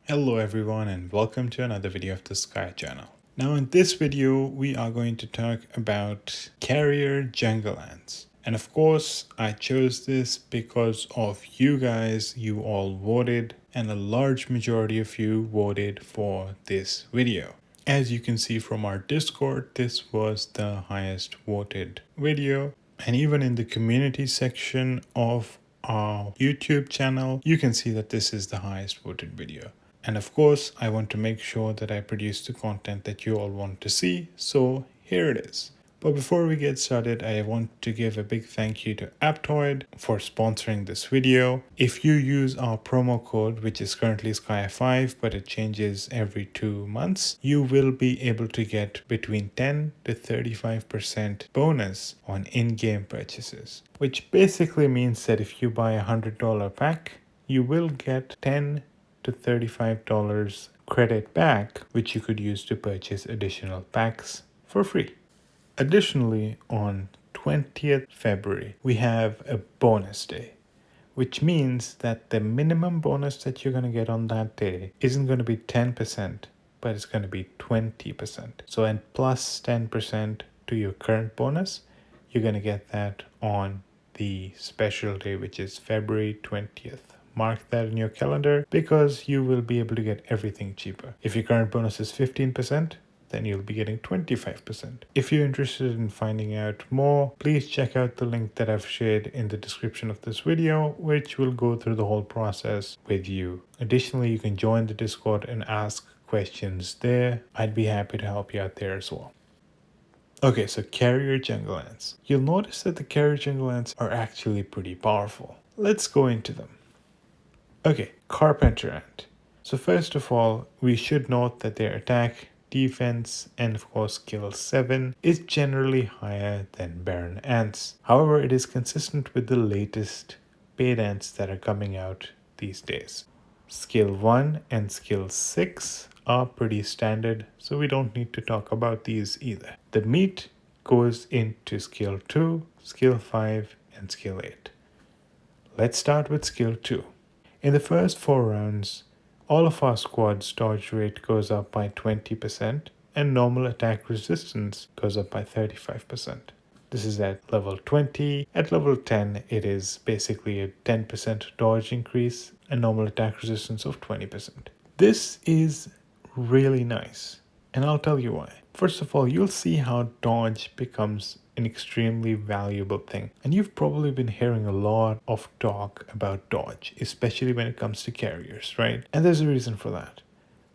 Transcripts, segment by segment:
Hello everyone and welcome to another video of the Sky channel. Now in this video we are going to talk about carrier jungle ants. And of course I chose this because of you guys, you all voted, and a large majority of you voted for this video. As you can see from our Discord, this was the highest voted video, and even in the community section of our YouTube channel you can see that this is the highest voted video. And of course, I want to make sure that I produce the content that you all want to see, so here it is. But before we get started, I want to give a big thank you to Aptoide for sponsoring this video. If you use our promo code, which is currently Sky5, but it changes every 2 months, you will be able to get between 10 to 35% bonus on in-game purchases, which basically means that if you buy a $100 pack, you will get $10 to $35 credit back, which you could use to purchase additional packs for free. Additionally, on 20th February, we have a bonus day, which means that the minimum bonus that you're going to get on that day isn't going to be 10%, but it's going to be 20%. So, and plus 10% to your current bonus, you're going to get that on the special day, which is February 20th. Mark that in your calendar because you will be able to get everything cheaper. If your current bonus is 15%, then you'll be getting 25%. If you're interested in finding out more, please check out the link that I've shared in the description of this video, which will go through the whole process with you. Additionally, you can join the Discord and ask questions there. I'd be happy to help you out there as well. Okay, so carrier jungle ants. You'll notice that the carrier jungle ants are actually pretty powerful. Let's go into them. Okay, Carpenter Ant. So first of all, we should note that their attack, defense, and of course skill 7 is generally higher than Baron Ants. However, it is consistent with the latest paid ants that are coming out these days. Skill 1 and skill 6 are pretty standard, so we don't need to talk about these either. The meat goes into skill 2, skill 5, and skill 8. Let's start with skill 2. In the first 4 rounds, all of our squad's dodge rate goes up by 20% and normal attack resistance goes up by 35%. This is at level 20. At level 10, it is basically a 10% dodge increase and normal attack resistance of 20%. This is really nice, and I'll tell you why. First of all, you'll see how dodge becomes an extremely valuable thing. And you've probably been hearing a lot of talk about dodge, especially when it comes to carriers, right? And there's a reason for that.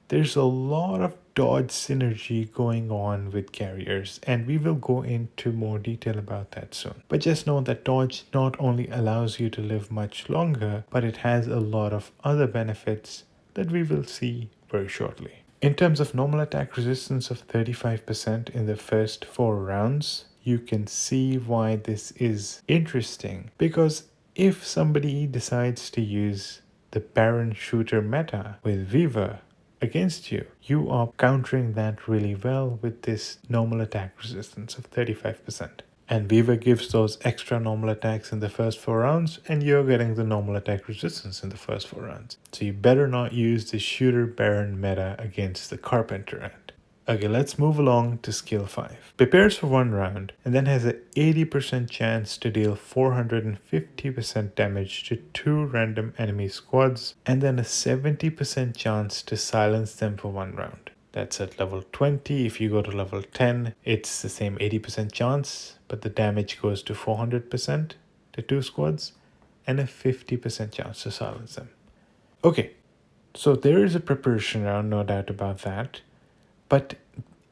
There's a lot of dodge synergy going on with carriers, and we will go into more detail about that soon. But just know that dodge not only allows you to live much longer, but it has a lot of other benefits that we will see very shortly. In terms of normal attack resistance of 35% in the first 4 rounds, you can see why this is interesting, because if somebody decides to use the Baron shooter meta with Viva against you, you are countering that really well with this normal attack resistance of 35%. And Viva gives those extra normal attacks in the first 4 rounds, and you're getting the normal attack resistance in the first 4 rounds. So you better not use the shooter Baron meta against the Carpenter Ant. Okay, let's move along to skill 5. Prepares for 1 round and then has an 80% chance to deal 450% damage to 2 random enemy squads, and then a 70% chance to silence them for 1 round. That's at level 20. If you go to level 10, it's the same 80% chance, but the damage goes to 400% to 2 squads and a 50% chance to silence them. Okay, so there is a preparation round, no doubt about that, but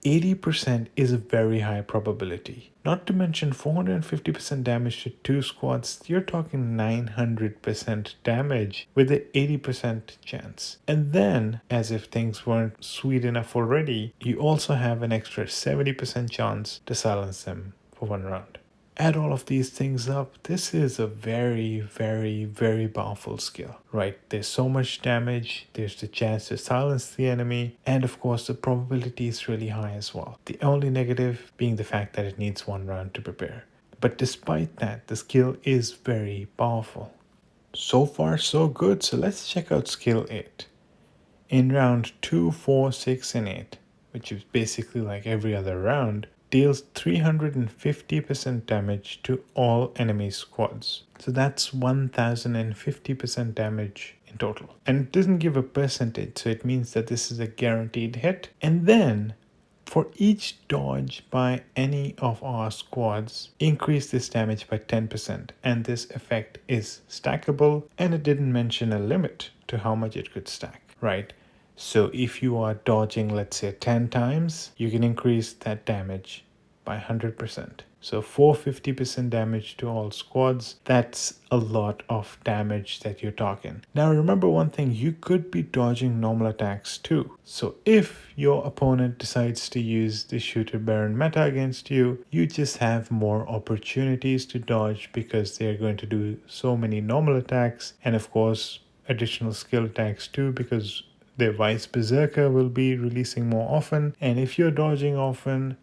80% is a very high probability. Not to mention 450% damage to 2 squads, you're talking 900% damage with an 80% chance. And then, as if things weren't sweet enough already, you also have an extra 70% chance to silence them for 1 round. Add all of these things up, this is a very, very, very powerful skill, right? There's so much damage, there's the chance to silence the enemy, and of course the probability is really high as well. The only negative being the fact that it needs 1 round to prepare. But despite that, the skill is very powerful. So far so good, so let's check out skill 8. in round 2, 4, 6, and 8, which is basically like every other round, deals 350% damage to all enemy squads. So that's 1050% damage in total. And it doesn't give a percentage, so it means that this is a guaranteed hit. And then for each dodge by any of our squads, increase this damage by 10%. And this effect is stackable, and it didn't mention a limit to how much it could stack, right? So if you are dodging, let's say 10 times, you can increase that damage by 100%. So 450% damage to all squads. That's a lot of damage that you're talking. Now remember one thing, you could be dodging normal attacks too. So if your opponent decides to use the Shooter Baron meta against you, you just have more opportunities to dodge because they're going to do so many normal attacks, and of course additional skill attacks too, because their Vice Berserker will be releasing more often. And if you're dodging often,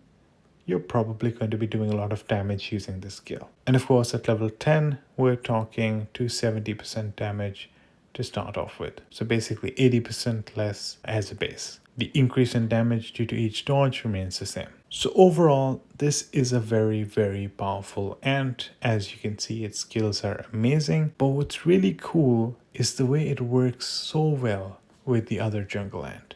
you're probably going to be doing a lot of damage using this skill. And of course at level 10, we're talking 270% damage to start off with. So basically 80% less as a base. The increase in damage due to each dodge remains the same. So overall, this is a very, very powerful ant. As you can see, its skills are amazing. But what's really cool is the way it works so well with the other jungle ant.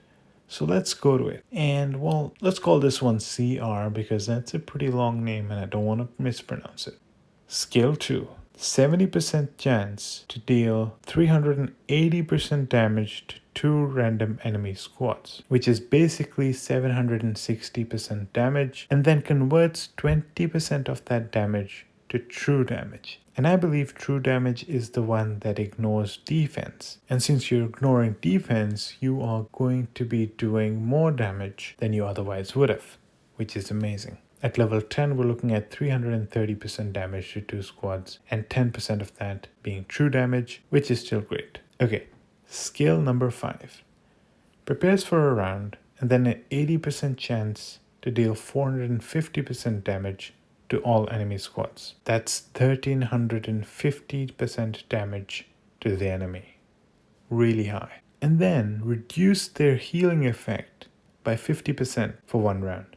So let's go to it. And well, let's call this one CR because that's a pretty long name and I don't want to mispronounce it. Skill 2. 70% chance to deal 380% damage to 2 random enemy squads, which is basically 760% damage, and then converts 20% of that damage to true damage. And I believe true damage is the one that ignores defense. And since you're ignoring defense, you are going to be doing more damage than you otherwise would have, which is amazing. At level 10, we're looking at 330% damage to 2 squads, and 10% of that being true damage, which is still great. Okay, skill number 5. Prepares for a round, and then an 80% chance to deal 450% damage to all enemy squads. That's 1350% damage to the enemy. Really high. And then reduce their healing effect by 50% for 1 round.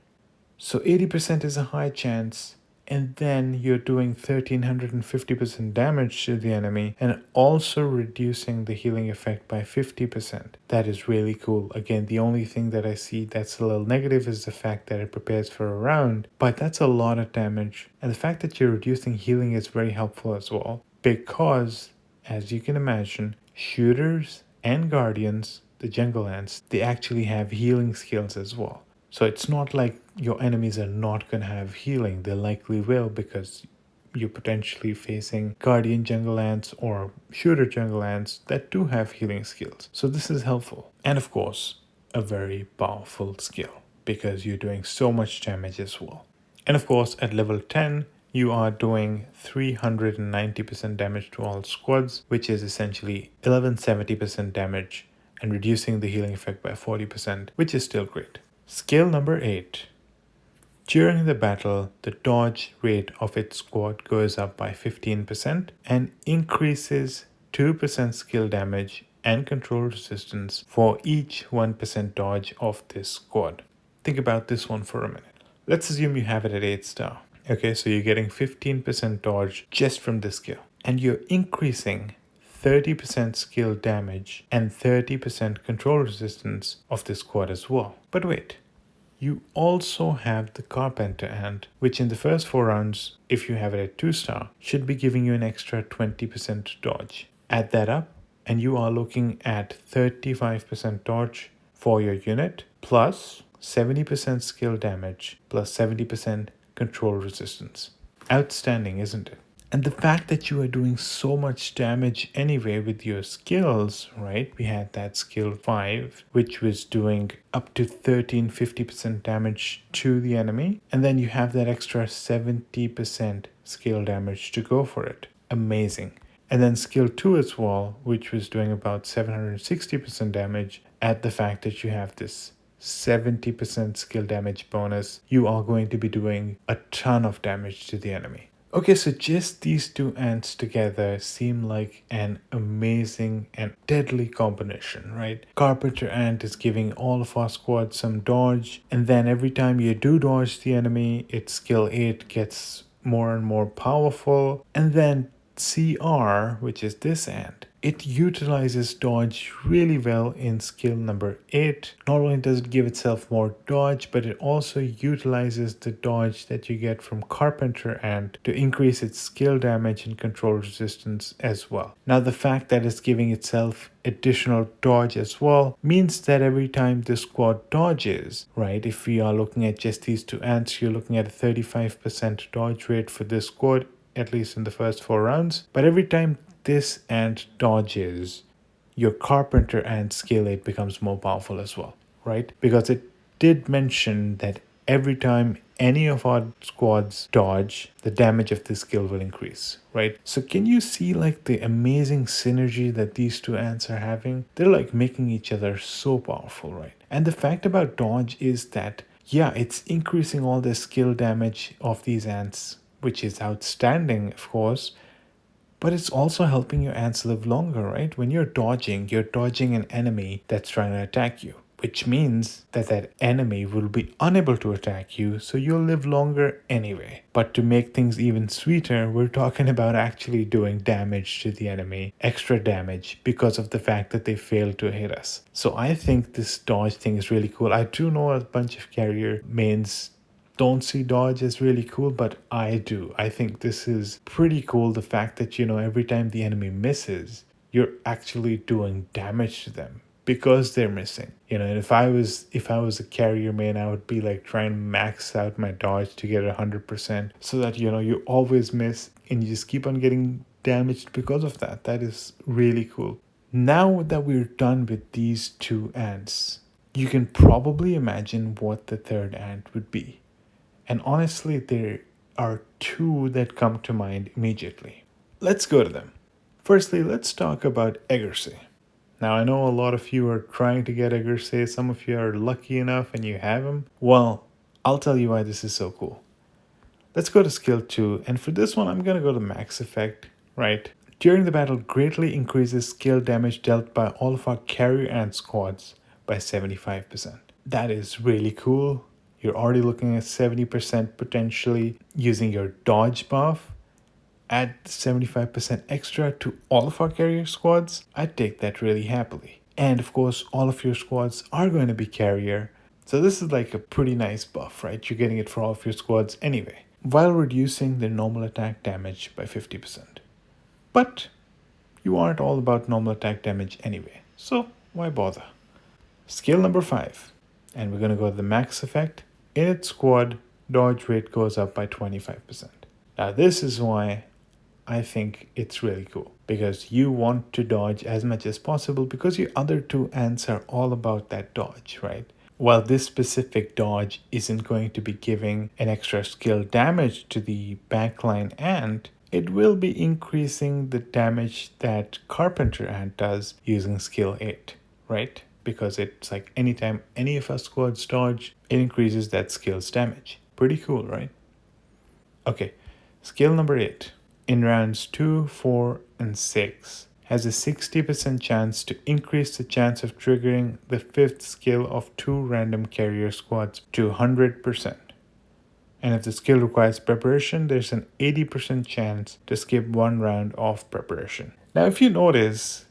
So 80% is a high chance, and then you're doing 1350% damage to the enemy and also reducing the healing effect by 50%. That is really cool. Again, the only thing that I see that's a little negative is the fact that it prepares for a round, but that's a lot of damage. And the fact that you're reducing healing is very helpful as well, because as you can imagine, shooters and guardians, the jungle ants, they actually have healing skills as well. So it's not like your enemies are not going to have healing. They likely will, because you're potentially facing guardian jungle ants or shooter jungle ants that do have healing skills. So this is helpful. And of course, a very powerful skill because you're doing so much damage as well. And of course, at level 10, you are doing 390% damage to all squads, which is essentially 1170% damage, and reducing the healing effect by 40%, which is still great. Skill number 8. During the battle, the dodge rate of its squad goes up by 15% and increases 2% skill damage and control resistance for each 1% dodge of this squad. Think about this one for a minute. Let's assume you have it at 8 star. Okay, so you're getting 15% dodge just from this skill. And you're increasing 30% skill damage and 30% control resistance of this squad as well. But wait, you also have the Carpenter Ant, which in the first 4 rounds, if you have it at 2 star, should be giving you an extra 20% dodge. Add that up, and you are looking at 35% dodge for your unit, plus 70% skill damage, plus 70% control resistance. Outstanding, isn't it? And the fact that you are doing so much damage anyway with your skills, right? We had that skill 5, which was doing up to 1350% damage to the enemy. And then you have that extra 70% skill damage to go for it. Amazing. And then skill 2 as well, which was doing about 760% damage. At the fact that you have this 70% skill damage bonus, you are going to be doing a ton of damage to the enemy. Okay, so just these two ants together seem like an amazing and deadly combination, right? Carpenter Ant is giving all of our squad some dodge, and then every time you do dodge the enemy, its skill 8 gets more and more powerful. And then CR, which is this ant, it utilizes dodge really well in skill number 8. Not only does it give itself more dodge, but it also utilizes the dodge that you get from Carpenter Ant to increase its skill damage and control resistance as well. Now, the fact that it's giving itself additional dodge as well means that every time the squad dodges, right, if we are looking at just these two ants, you're looking at a 35% dodge rate for this squad, at least in the first 4 rounds. But every time this ant dodges, your Carpenter Ant skill 8 becomes more powerful as well, right? Because it did mention that every time any of our squads dodge, the damage of this skill will increase, right? So can you see like the amazing synergy that these two ants are having? They're like making each other so powerful, right? And the fact about dodge is that, yeah, it's increasing all the skill damage of these ants, which is outstanding, of course, but it's also helping your ants live longer, right? When you're dodging an enemy that's trying to attack you, which means that that enemy will be unable to attack you, so you'll live longer anyway. But to make things even sweeter, we're talking about actually doing damage to the enemy, extra damage, because of the fact that they failed to hit us. So I think this dodge thing is really cool. I do know a bunch of carrier mains don't see dodge as really cool, but I do. I think this is pretty cool. The fact that, every time the enemy misses, you're actually doing damage to them because they're missing. And if I was a carrier main, I would be like trying to max out my dodge to get 100% so that, you always miss and you just keep on getting damaged because of that. That is really cool. Now that we're done with these two ants, you can probably imagine what the third ant would be. And honestly, there are two that come to mind immediately. Let's go to them. Firstly, let's talk about Eggersi. Now, I know a lot of you are trying to get Eggersi. Some of you are lucky enough and you have him. Well, I'll tell you why this is so cool. Let's go to skill 2. And for this one, I'm going to go to max effect, right? During the battle, greatly increases skill damage dealt by all of our carrier ant squads by 75%. That is really cool. You're already looking at 70% potentially using your dodge buff. Add 75% extra to all of our carrier squads. I'd take that really happily. And of course, all of your squads are going to be carrier. So this is like a pretty nice buff, right? You're getting it for all of your squads anyway, while reducing their normal attack damage by 50%. But you aren't all about normal attack damage anyway, so why bother? Skill number 5. And we're going to go to the max effect. In its squad, dodge rate goes up by 25%. Now this is why I think it's really cool, because you want to dodge as much as possible because your other two ants are all about that dodge, right? While this specific dodge isn't going to be giving an extra skill damage to the backline ant, it will be increasing the damage that Carpenter Ant does using skill 8, right? Because it's like anytime any of our squads dodge, it increases that skill's damage. Pretty cool, right? Okay, skill number 8. In rounds 2, 4, and 6, has a 60% chance to increase the chance of triggering the 5th skill of 2 random carrier squads to 100%. And if the skill requires preparation, there's an 80% chance to skip 1 round of preparation. Now, if you notice,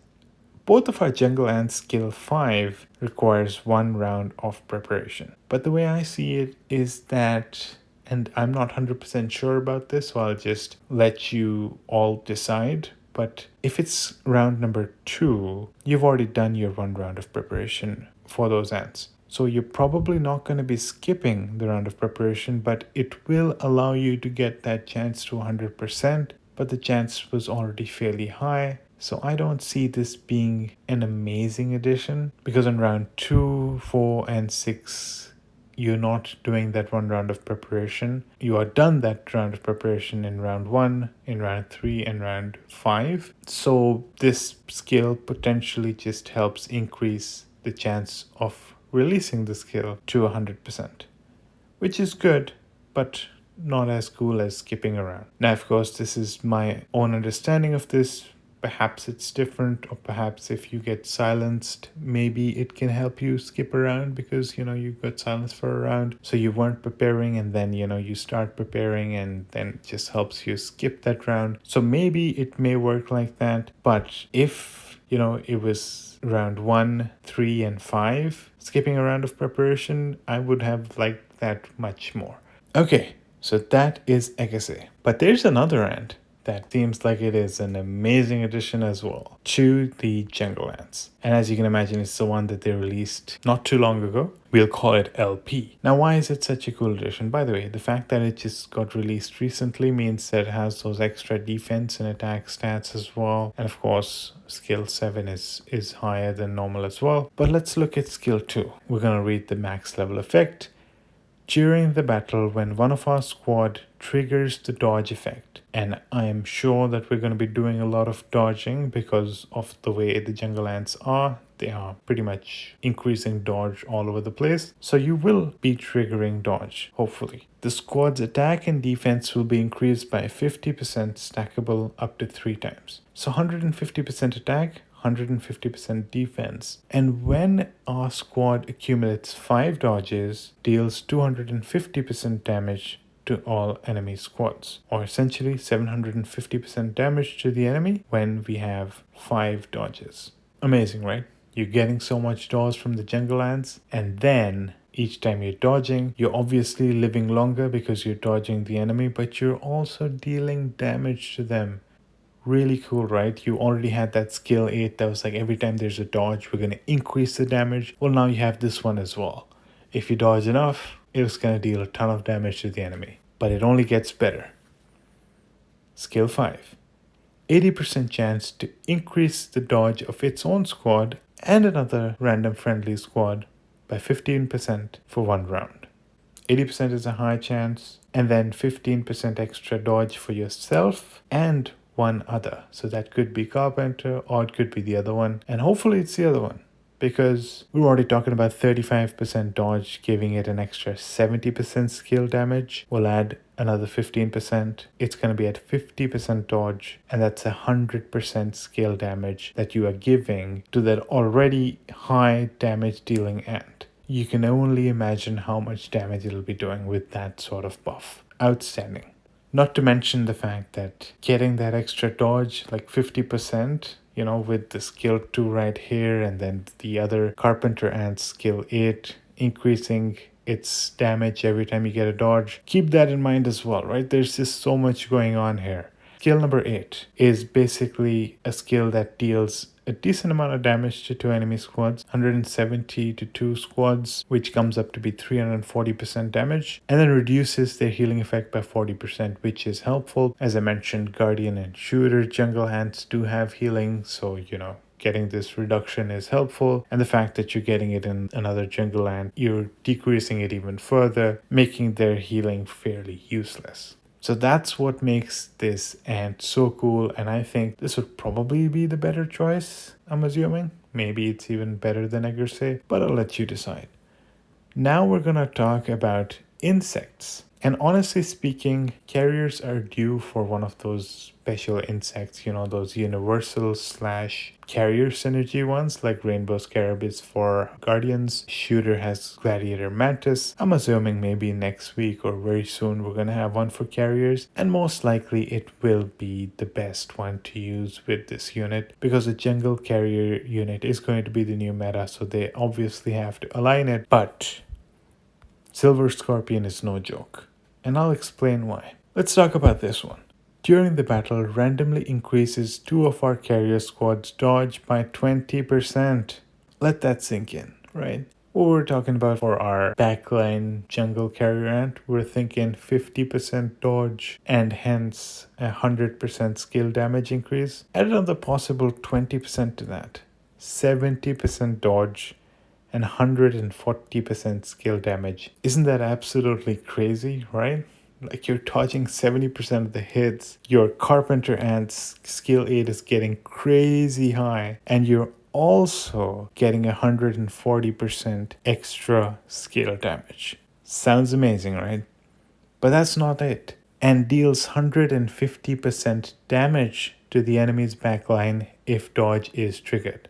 both of our jungle ants skill 5 requires 1 round of preparation. But the way I see it is that, and I'm not 100% sure about this, so I'll just let you all decide. But if it's round number 2, you've already done your 1 round of preparation for those ants. So you're probably not going to be skipping the round of preparation, but it will allow you to get that chance to 100%. But the chance was already fairly high. So I don't see this being an amazing addition, because in round 2, 4, and 6, you're not doing that 1 round of preparation. You are done that round of preparation in round 1, in round 3, and round 5. So this skill potentially just helps increase the chance of releasing the skill to 100%, which is good, but not as cool as skipping around. Now, of course, this is my own understanding of this. Perhaps it's different, or perhaps if you get silenced, maybe it can help you skip around because you got silenced for a round, so you weren't preparing, and then you start preparing, and then it just helps you skip that round. So maybe it may work like that, but if it was round 1, 3, and 5, skipping a round of preparation, I would have liked that much more. Okay, so that is Eggersi. But there's another ant that seems like it is an amazing addition as well to the jungle ants. And as you can imagine, it's the one that they released not too long ago. We'll call it LP. Now, why is it such a cool addition? By the way, the fact that it just got released recently means that it has those extra defense and attack stats as well. And of course, skill 7 is higher than normal as well. But let's look at skill 2. We're going to read the max level effect. During the battle, when one of our squad triggers the dodge effect, and I am sure that we're going to be doing a lot of dodging because of the way the jungle ants are. They are pretty much increasing dodge all over the place. So you will be triggering dodge, hopefully. The squad's attack and defense will be increased by 50% stackable up to 3 times. So 150% attack, 150% defense. And when our squad accumulates 5 dodges, deals 250% damage to all enemy squads, or essentially 750% damage to the enemy when we have 5 dodges. Amazing, right? You're getting so much dodge from the jungle ants, and then each time you're dodging, you're obviously living longer because you're dodging the enemy, but you're also dealing damage to them. Really cool, right? You already had that skill 8 that was like every time there's a dodge, we're going to increase the damage. Well, now you have this one as well. If you dodge enough, it's going to deal a ton of damage to the enemy. But it only gets better. Skill 5. 80% chance to increase the dodge of its own squad and another random friendly squad by 15% for 1 round. 80% is a high chance, and then 15% extra dodge for yourself and one other. So that could be Carpenter, or it could be the other one, and hopefully it's the other one, because we're already talking about 35% dodge, giving it an extra 70% skill damage. We'll add another 15%. It's going to be at 50% dodge, and that's 100% skill damage that you are giving to that already high damage dealing ant. You can only imagine how much damage it'll be doing with that sort of buff. Outstanding. Not to mention the fact that getting that extra dodge, like 50%, with the skill 2 right here, and then the other Carpenter Ant skill 8, increasing its damage every time you get a dodge. Keep that in mind as well, right? There's just so much going on here. Skill number 8 is basically a skill that deals a decent amount of damage to 2 enemy squads, 170 to 2 squads, which comes up to be 340% damage, and then reduces their healing effect by 40%, which is helpful. As I mentioned, Guardian and Shooter jungle ants do have healing, so getting this reduction is helpful, and the fact that you're getting it in another jungle ant, you're decreasing it even further, making their healing fairly useless. So that's what makes this ant so cool, and I think this would probably be the better choice, I'm assuming. Maybe it's even better than Eggersi, but I'll let you decide. Now we're gonna talk about insects. And honestly speaking, carriers are due for one of those special insects, those universal / carrier synergy ones, like Rainbow Scarab is for Guardians. Shooter has Gladiator Mantis. I'm assuming maybe next week or very soon we're gonna have one for carriers, and most likely it will be the best one to use with this unit, because the jungle carrier unit is going to be the new meta, so they obviously have to align it. But Silver Scorpion is no joke, and I'll explain why. Let's talk about this one. During the battle, randomly increases 2 of our carrier squad's dodge by 20%. Let that sink in, right? What we're talking about for our backline jungle carrier ant, we're thinking 50% dodge and hence 100% skill damage increase. Add another possible 20% to that. 70% dodge and 140% skill damage. Isn't that absolutely crazy, right? Like, you're dodging 70% of the hits. Your Carpenter Ant's skill 8 is getting crazy high, and you're also getting 140% extra skill damage. Sounds amazing, right? But that's not it. And deals 150% damage to the enemy's backline if dodge is triggered.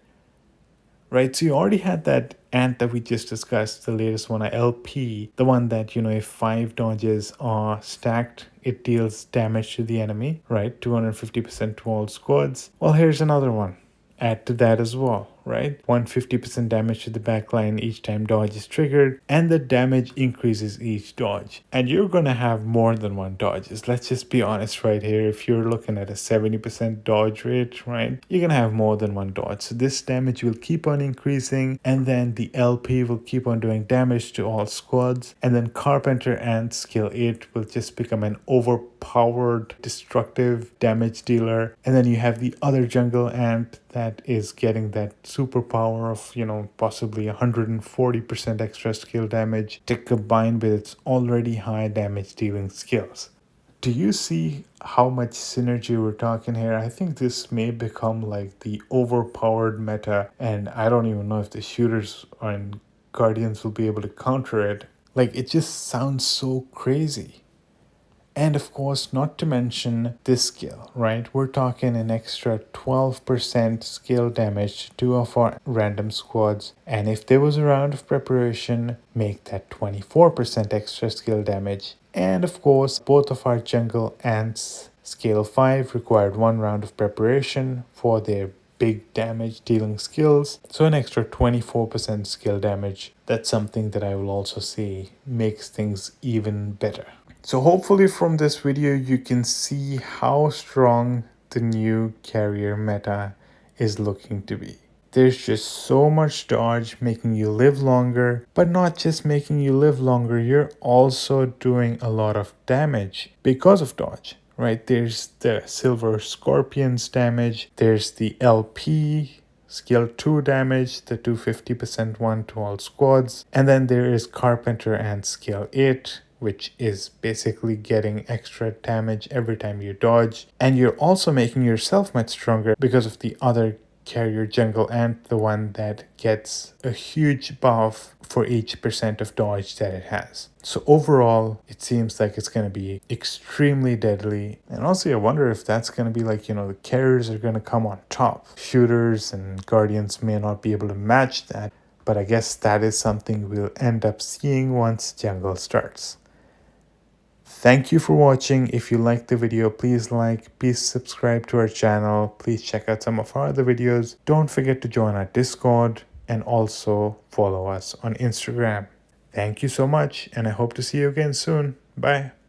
Right, so you already had that ant that we just discussed, the latest one, a LP, the one that, if 5 dodges are stacked, it deals damage to the enemy, right? 250% to all squads. Well, here's another one. Add to that as well, right? 150% damage to the backline each time dodge is triggered, and the damage increases each dodge. And you're gonna have more than one dodges. Let's just be honest right here. If you're looking at a 70% dodge rate, right, you're gonna have more than one dodge. So this damage will keep on increasing, and then the LP will keep on doing damage to all squads, and then Carpenter Ant skill 8 will just become an overpowered destructive damage dealer, and then you have the other jungle ant that is getting that superpower of possibly 140% extra skill damage to combine with its already high damage dealing skills. Do you see how much synergy we're talking here? I think this may become like the overpowered meta, and I don't even know if the shooters and guardians will be able to counter it. Like, it just sounds so crazy. And of course, not to mention this skill, right? We're talking an extra 12% skill damage to 2 of our random squads. And if there was a round of preparation, make that 24% extra skill damage. And of course, both of our jungle ants scale 5 required 1 round of preparation for their big damage dealing skills. So an extra 24% skill damage. That's something that I will also say makes things even better. So hopefully from this video you can see how strong the new carrier meta is looking to be. There's just so much dodge making you live longer, but not just making you live longer, you're also doing a lot of damage because of dodge, right? There's the Silver Scorpion's damage, there's the LP skill 2 damage, the 250% one to all squads, and then there is Carpenter Ant skill 8, which is basically getting extra damage every time you dodge. And you're also making yourself much stronger because of the other carrier jungle ant, the one that gets a huge buff for each percent of dodge that it has. So overall, it seems like it's going to be extremely deadly. And also I wonder if that's going to be like, the carriers are going to come on top. Shooters and guardians may not be able to match that, but I guess that is something we'll end up seeing once jungle starts. Thank you for watching. If you liked the video, please like, please subscribe to our channel, please check out some of our other videos. Don't forget to join our Discord and also follow us on Instagram. Thank you so much, and I hope to see you again soon. Bye.